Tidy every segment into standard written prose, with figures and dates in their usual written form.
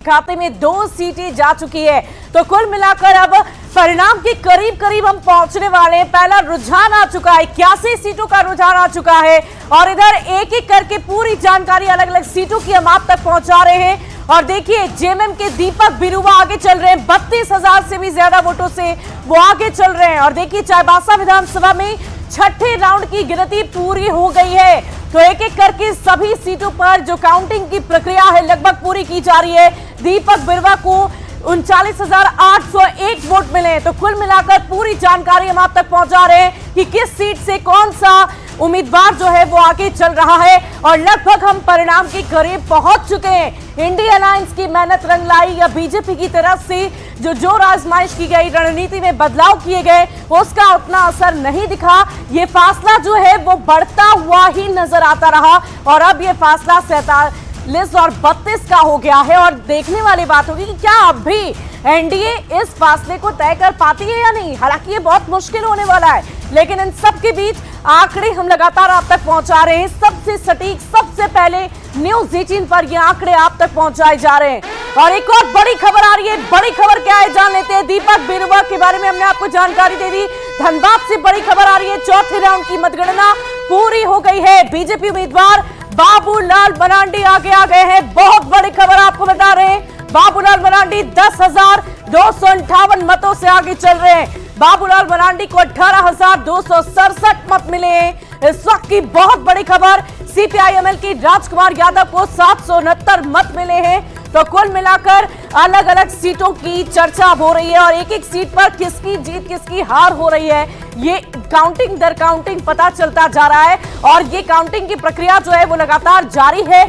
खाते में 2 सीटें जा चुकी है। तो कुल मिलाकर अब परिणाम के करीब करीब हम पहुंचने वाले हैं। पहला रुझान आ चुका है, 81 सीटों का रुझान आ चुका है और इधर एक एक करके पूरी जानकारी अलग अलग सीटों की हम आप तक पहुंचा रहे हैं। और देखिए जेएमएम के दीपक बिरुवा आगे चल रहे हैं, 32,000 से भी ज्यादा वोटों से वो आगे चल रहे हैं। और देखिए चाईबासा विधानसभा में छठे राउंड की गिनती पूरी हो गई है। तो एक एक करके सभी सीटों पर जो काउंटिंग की प्रक्रिया है लगभग पूरी की जा रही है। दीपक बिरुवा को 39,801 वोट मिले। तो कुल मिलाकर पूरी जानकारी हम आप तक पहुंचा रहे हैं कि किस सीट से कौन सा उम्मीदवार जो है वो आगे चल रहा है और लगभग हम परिणाम के करीब पहुंच चुके हैं। इंडिया अलायंस की मेहनत रंग लाई या बीजेपी की तरफ से जो आजमाइश की गई, रणनीति में बदलाव किए गए, उसका उतना असर नहीं दिखा। ये फासला जो है वो बढ़ता हुआ ही नजर आता रहा और अब ये फासला 47 और 32 का हो गया है। और देखने वाली बात होगी कि क्या अब भी एनडीए इस फासले को तय कर पाती है या नहीं। हालांकि ये बहुत मुश्किल होने वाला है, लेकिन इन सब के बीच आंकड़े हम लगातार आप तक पहुंचा रहे हैं। सबसे सटीक, सबसे पहले न्यूज़ 18 पर ये आंकड़े आप तक पहुंचाए जा रहे हैं। और एक और बड़ी खबर आ रही है। बड़ी खबर क्या है जान लेते हैं। दीपक बिरुवा के बारे में हमने आपको जानकारी दे दी। धनबाद से बड़ी खबर आ रही है, चौथे राउंड की मतगणना पूरी हो गई है। बीजेपी उम्मीदवार बाबूलाल मरांडी आगे आ गए हैं। बहुत बड़ी खबर आपको बता रहे हैं। बाबूलाल मरांडी 10,258 मतों से आगे चल रहे हैं। बाबूलाल मरांडी को 18,267 मत मिले हैं। इस वक्त की बहुत बड़ी खबर, सीपीआईएमएल की राजकुमार यादव को 769 मत मिले हैं। तो कुल मिलाकर अलग अलग सीटों की चर्चा हो रही है और एक एक सीट पर किसकी जीत किसकी हार हो रही है, ये काउंटिंग दर काउंटिंग पता चलता जा रहा है। और ये काउंटिंग की प्रक्रिया जो है वो लगातार जारी है।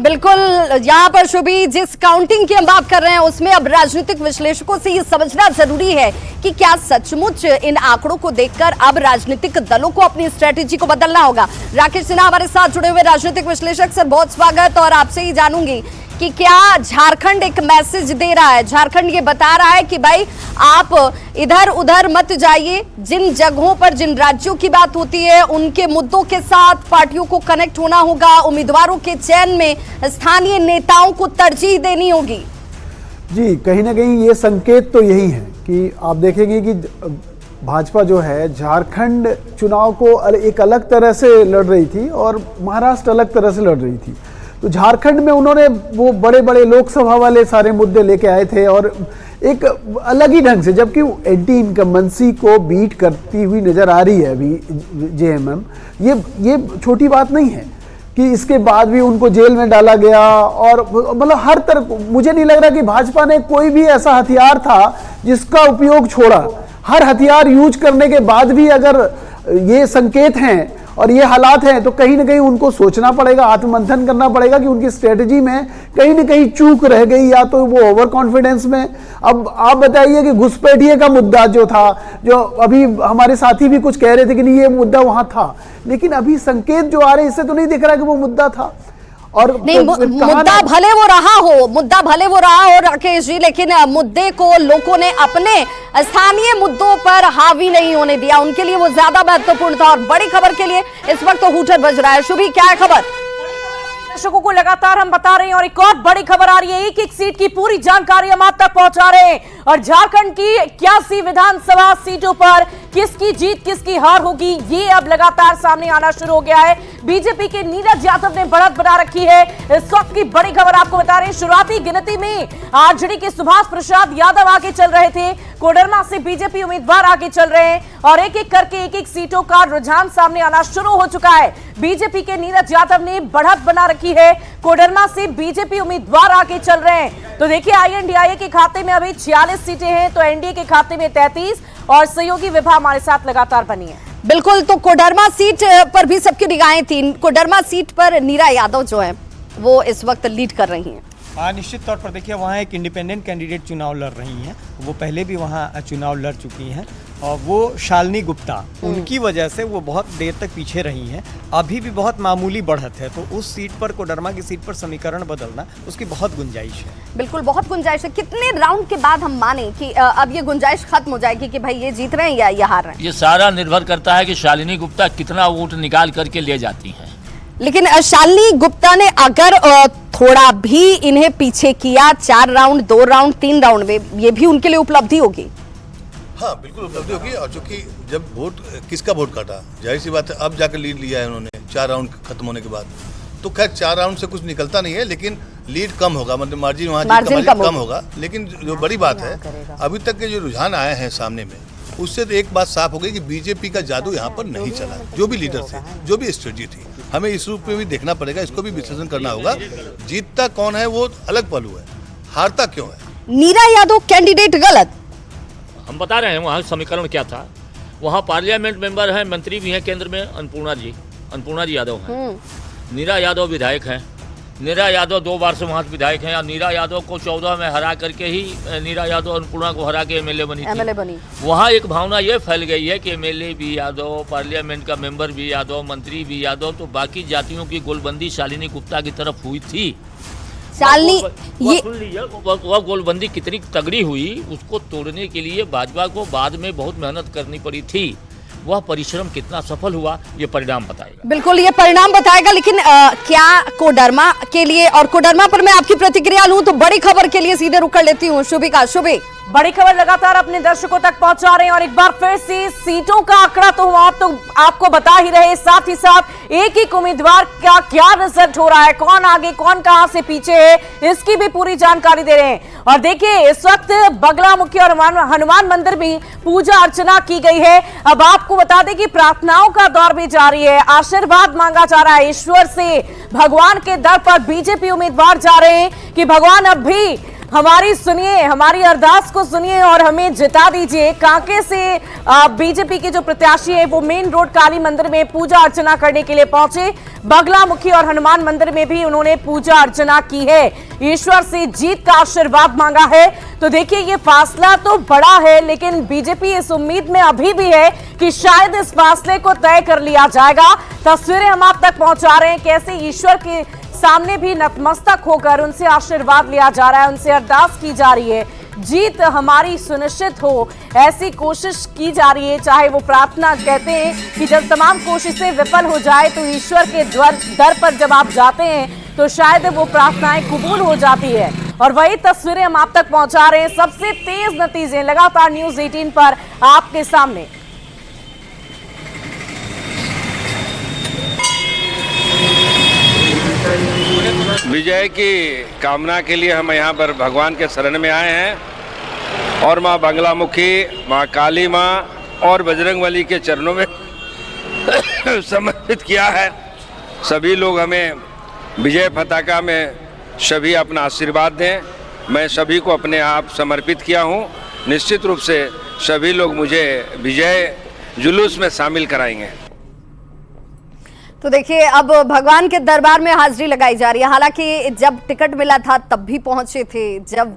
बिल्कुल, यहाँ पर शुभी जिस काउंटिंग की हम बात कर रहे हैं उसमें अब राजनीतिक विश्लेषकों से ये समझना जरूरी है कि क्या सचमुच इन आंकड़ों को देखकर अब राजनीतिक दलों को अपनी स्ट्रेटेजी को बदलना होगा। राकेश सिन्हा हमारे साथ जुड़े हुए राजनीतिक विश्लेषक, सर बहुत स्वागत। और आपसे ही जानूंगी कि क्या झारखंड एक मैसेज दे रहा है, झारखंड ये बता रहा है कि भाई आप इधर उधर मत जाइए, जिन जगहों पर जिन राज्यों की बात होती है उनके मुद्दों के साथ पार्टियों को कनेक्ट होना होगा, उम्मीदवारों के चयन में स्थानीय नेताओं को तरजीह देनी होगी। जी, कहीं ना कहीं ये संकेत तो यही है कि आप देखेंगे कि भाजपा जो है झारखंड चुनाव को एक अलग तरह से लड़ रही थी और महाराष्ट्र अलग तरह से लड़ रही थी। तो झारखंड में उन्होंने वो बड़े बड़े लोकसभा वाले सारे मुद्दे लेके आए थे और एक अलग ही ढंग से, जबकि एंटी इनकम्बेंसी को बीट करती हुई नजर आ रही है अभी जेएमएम। ये छोटी बात नहीं है कि इसके बाद भी उनको जेल में डाला गया और मतलब हर तरह, मुझे नहीं लग रहा कि भाजपा ने कोई भी ऐसा हथियार था जिसका उपयोग छोड़ा। हर हथियार यूज करने के बाद भी अगर ये संकेत हैं और ये हालात हैं तो कहीं ना कहीं उनको सोचना पड़ेगा, आत्ममंथन करना पड़ेगा कि उनकी स्ट्रेटजी में कहीं ना कहीं चूक रह गई, या तो वो ओवर कॉन्फिडेंस में। अब आप बताइए कि घुसपैठिए का मुद्दा जो था, जो अभी हमारे साथी भी कुछ कह रहे थे कि नहीं ये मुद्दा वहां था, लेकिन अभी संकेत जो आ रहे हैं इससे तो नहीं दिख रहा कि वो मुद्दा था। और नहीं, मुद्दा भले वो रहा हो राकेश जी, लेकिन मुद्दे को लोगों ने अपने स्थानीय मुद्दों पर हावी नहीं होने दिया, उनके लिए वो ज्यादा महत्वपूर्ण था। और बड़ी खबर के लिए इस वक्त तो हूटर बज रहा है। शुभी, क्या है खबर? दर्शकों को लगातार हम बता रहे हैं और एक और बड़ी खबर आ रही है। एक एक सीट की पूरी जानकारी हम आप तक पहुंचा रहे हैं और झारखंड की 81 विधानसभा सीटों पर किसकी जीत किसकी हार होगी ये अब लगातार सामने आना शुरू हो गया है। बीजेपी के नीरज यादव ने बढ़त बना रखी है। इस वक्त की बड़ी खबर आपको बता रहे हैं। शुरुआती गिनती में आरजेडी के सुभाष प्रसाद यादव आगे चल रहे थे, कोडरमा से बीजेपी उम्मीदवार आगे चल रहे हैं और एक एक करके एक एक सीटों का रुझान सामने आना शुरू हो चुका है। बीजेपी के नीरज यादव ने बढ़त बना रखी है, कोडरमा से बीजेपी उम्मीदवार आगे चल रहे हैं। तो देखिए आईएनडीआई के खाते में अभी 46 सीटें हैं तो एनडीए के खाते में 33 और सहयोगी विभा हमारे साथ लगातार बनी है। बिल्कुल, तो कोडरमा सीट पर भी सबकी निगाहें थी। कोडरमा सीट पर नीरा यादव जो है वो इस वक्त लीड कर रही हैं। हाँ, निश्चित तौर पर देखिए वहाँ एक इंडिपेंडेंट कैंडिडेट चुनाव लड़ रही हैं, वो पहले भी वहाँ चुनाव लड़ चुकी हैं और वो शालिनी गुप्ता, उनकी वजह से वो बहुत देर तक पीछे रही हैं। अभी भी बहुत मामूली बढ़त है, तो उस सीट पर, कोडरमा की सीट पर समीकरण बदलना उसकी बहुत गुंजाइश है। बिल्कुल, बहुत गुंजाइश है। कितने राउंड के बाद हम माने कि अब ये गुंजाइश खत्म हो जाएगी कि भाई ये जीत रहे हैं या ये हार रहे हैं? ये सारा निर्भर करता है कि शालिनी गुप्ता कितना वोट निकाल करके ले जाती हैं। लेकिन शालिनी गुप्ता ने अगर थोड़ा भी इन्हें पीछे किया, 4 राउंड, 2 राउंड, 3 राउंड में, ये भी उनके लिए उपलब्धि होगी। हाँ बिल्कुल उपलब्धि होगी। और चूंकि जब वोट किसका वोट काटा, जाहिर सी बात है अब जाकर लीड लिया है उन्होंने 4 राउंड खत्म होने के बाद। तो खैर 4 राउंड से कुछ निकलता नहीं है, लेकिन लीड कम होगा, मतलब मार्जिन वहाँ कम होगा। लेकिन जो बड़ी बात है, अभी तक के जो रुझान आए हैं सामने में, उससे तो एक बात साफ हो गई कि बीजेपी का जादू यहाँ पर नहीं चला। जो भी लीडर थे, जो भी स्ट्रेटजी थी, हमें इस रूप में भी देखना पड़ेगा, इसको भी विश्लेषण करना होगा। जीतता कौन है वो अलग पहलू है, हारता क्यों है। नीरा यादव कैंडिडेट गलत, हम बता रहे हैं वहाँ समीकरण क्या था। वहाँ पार्लियामेंट मेंबर हैं, मंत्री भी हैं केंद्र में, अन्नपूर्णा जी यादव हैं, नीरा यादव विधायक हैं। नीरा यादव 2 बार से वहाँ विधायक हैं और नीरा यादव को 14 में हरा करके ही नीरा यादव अन्नपूर्णा को हरा के एमएलए बनी। वहाँ एक भावना ये फैल गई है कि एमएलए भी यादव, पार्लियामेंट का मेंबर भी यादव, मंत्री भी यादव, तो बाकी जातियों की गोलबंदी शालिनी गुप्ता की तरफ हुई थी। शालिनी ये सुन लीजिए, वह गोलबंदी कितनी तगड़ी हुई, उसको तोड़ने के लिए भाजपा को बाद में बहुत मेहनत करनी पड़ी थी। वह परिश्रम कितना सफल हुआ, ये परिणाम बताएगा। बिल्कुल ये परिणाम बताएगा। लेकिन क्या कोडरमा के लिए, और कोडरमा पर मैं आपकी प्रतिक्रिया लूं तो बड़ी खबर के लिए सीधे रुक कर लेती हूँ शुभिका। शुभी, बड़ी खबर लगातार अपने दर्शकों तक पहुंचा रहे हैं और एक बार फिर से सीटों का आंकड़ा तो हम आपको बता ही रहे, साथ ही साथ एक एक उम्मीदवार का क्या रिजल्ट हो रहा है, कौन आगे कौन कहां से पीछे है, इसकी भी पूरी जानकारी दे रहे हैं। और देखिए इस वक्त बगलामुखी और हनुमान मंदिर भी पूजा अर्चना की गई है। अब आपको बता दें कि प्रार्थनाओं का दौर भी जारी है, आशीर्वाद मांगा जा रहा है ईश्वर से। भगवान के दर पर बीजेपी उम्मीदवार जा रहे हैं कि भगवान अब भी हमारी सुनिए, हमारी अरदास को सुनिए और हमें जिता दीजिए। कांके से बीजेपी के जो प्रत्याशी है वो मेन रोड काली मंदिर में पूजा अर्चना करने के लिए पहुंचे। बगलामुखी और हनुमान मंदिर में भी उन्होंने पूजा अर्चना की है, ईश्वर से जीत का आशीर्वाद मांगा है। तो देखिए ये फासला तो बड़ा है, लेकिन बीजेपी इस उम्मीद में अभी भी है कि शायद इस फासले को तय कर लिया जाएगा। तस्वीरें हम आप तक पहुंचा रहे हैं कैसे ईश्वर के सामने भी नतमस्तक होकर उनसे आशीर्वाद लिया जा रहा है, उनसे अरदास की जा रही है, जीत हमारी सुनिश्चित हो, ऐसी कोशिश की जा रही है। चाहे वो प्रार्थना, कहते हैं कि जब तमाम कोशिशें विफल हो जाए तो ईश्वर के दर पर जब आप जाते हैं तो शायद वो प्रार्थनाएं कबूल हो जाती है। और वही तस्वीरें हम आप तक पहुंचा रहे हैं, सबसे तेज नतीजे लगातार न्यूज़ 18 पर आपके सामने। विजय की कामना के लिए हम यहाँ पर भगवान के शरण में आए हैं और माँ बगलामुखी, माँ काली माँ और बजरंगबली के चरणों में समर्पित किया है। सभी लोग हमें विजय पताका में सभी अपना आशीर्वाद दें। मैं सभी को अपने आप समर्पित किया हूँ। निश्चित रूप से सभी लोग मुझे विजय जुलूस में शामिल कराएंगे। तो देखिए अब भगवान के दरबार में हाजिरी लगाई जा रही है। हालांकि जब टिकट मिला था तब भी पहुंचे थे, जब